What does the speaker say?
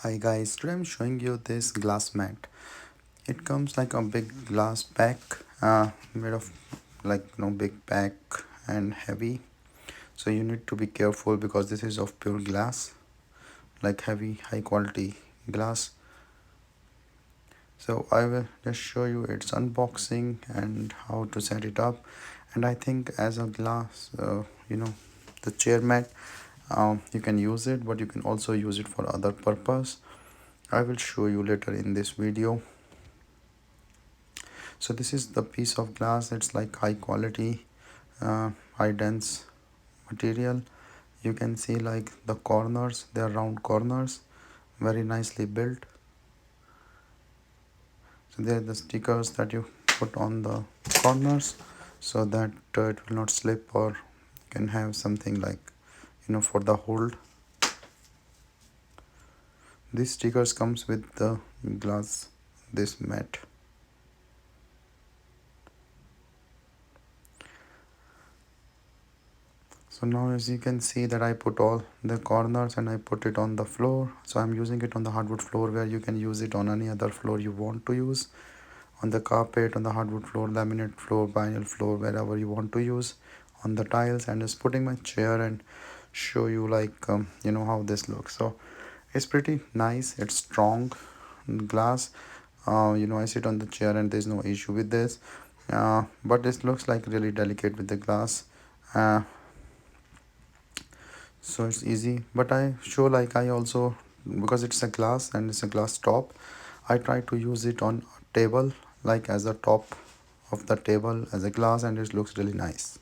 Hi guys, today I'm showing you this glass mat. It comes like a big glass pack, made of like big pack and heavy. So you need to be careful because this is of pure glass, like heavy, high quality glass. So I will just show you its unboxing and how to set it up. And I think as a glass, the chair mat, you can use it, but you can also use it for other purpose. I will show you later in this video. So this is the piece of glass. It's like high quality, high dense material. You can see like the corners, they are round corners, very nicely built. So they are the stickers that you put on the corners so that it will not slip, or you can have something like for the hold. These stickers comes with the glass, this mat. So now as you can see that I put all the corners and I put it on the floor. So I'm using it on the hardwood floor, where you can use it on any other floor you want to use. On the carpet, on the hardwood floor, laminate floor, vinyl floor, wherever you want to use. On the tiles, and just putting my chair and show you like how this looks. So it's pretty nice. It's strong glass. I sit on the chair and there's no issue with this. But this looks like really delicate with the glass. So it's easy, but I show like I also, because it's a glass and it's a glass top, I try to use it on a table, like as a top of the table as a glass, and it looks really nice.